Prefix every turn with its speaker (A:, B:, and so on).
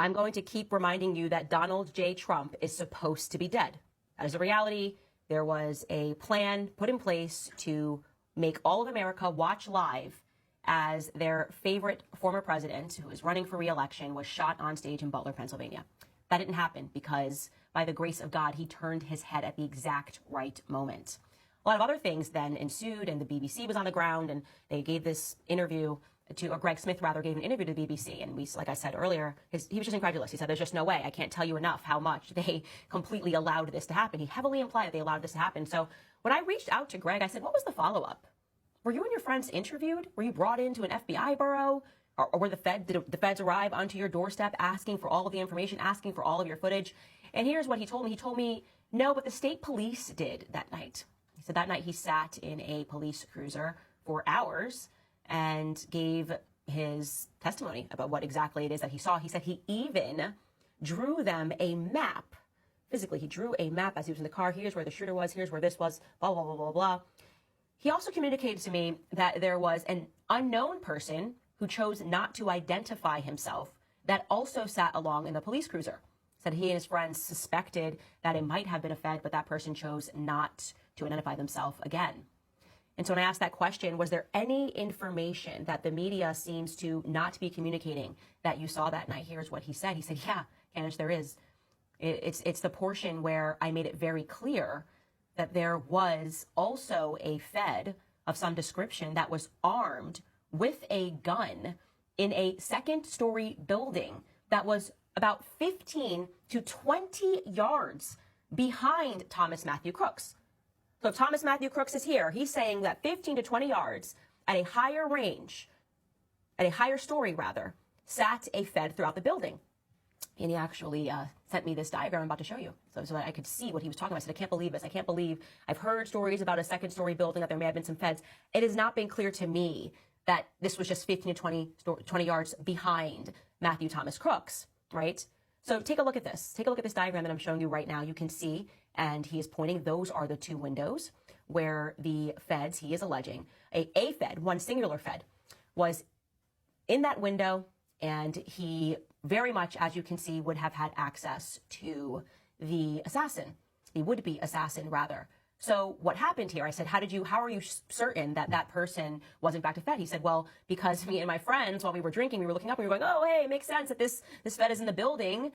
A: I'm going to keep reminding you that Donald J. Trump is supposed to be dead. That is a reality. There was a plan put in place to make all of America watch live as their favorite former president, who is running for re-election, was shot on stage in Butler, Pennsylvania. That didn't happen because, by the grace of God, he turned his head at the exact right moment. A lot of other things then ensued, and the BBC was on the ground, and they gave this interview to, or Greg Smith rather gave an interview to the BBC, and we, like I said earlier, he was just incredulous. He said, there's just no way. I can't tell you enough how much they completely allowed this to happen. He heavily implied that they allowed this to happen. So when I reached out to Greg, I said, what was the follow-up? Were you and your friends interviewed? Were you brought into an FBI bureau? Or were did the feds arrive onto your doorstep asking for all of the information, asking for all of your footage? And here's what he told me. He told me, no, but the state police did that night. He said that night he sat in a police cruiser for hours and gave his testimony about what exactly it is that he saw. He said he even drew them a map. Physically, he drew a map as he was in the car. Here's where the shooter was. Here's where this was, blah, blah, blah, blah, blah. He also communicated to me that there was an unknown person who chose not to identify himself that also sat along in the police cruiser. Said he and his friends suspected that it might have been a Fed, but that person chose not to identify themselves again. And so when I asked that question, was there any information that the media seems to not be communicating that you saw that night? Here's what he said. He said, yeah, Candace, there is. It's the portion where I made it very clear that there was also a Fed of some description that was armed with a gun in a second-story building that was about 15 to 20 yards behind Thomas Matthew Crooks. So if Thomas Matthew Crooks is here, he's saying that 15 to 20 yards at a higher range, at a higher story rather, sat a Fed throughout the building. And he actually sent me this diagram I'm about to show you so that I could see what he was talking about. I said, I can't believe this. I can't believe I've heard stories about a second-story building that there may have been some Feds. It has not been clear to me that this was just 15 to 20 yards behind Matthew Thomas Crooks, right? So take a look at this. Take a look at this diagram that I'm showing you right now. You can see, and he is pointing, those are the two windows where the Feds, he is alleging, a Fed, one singular Fed, was in that window, and he very much, as you can see, would have had access to the assassin, the would-be assassin, rather. So what happened here? I said, how are you certain that that person was in fact a Fed? He said, well, because me and my friends, while we were drinking, we were looking up and we were going, oh, hey, it makes sense that this Fed is in the building.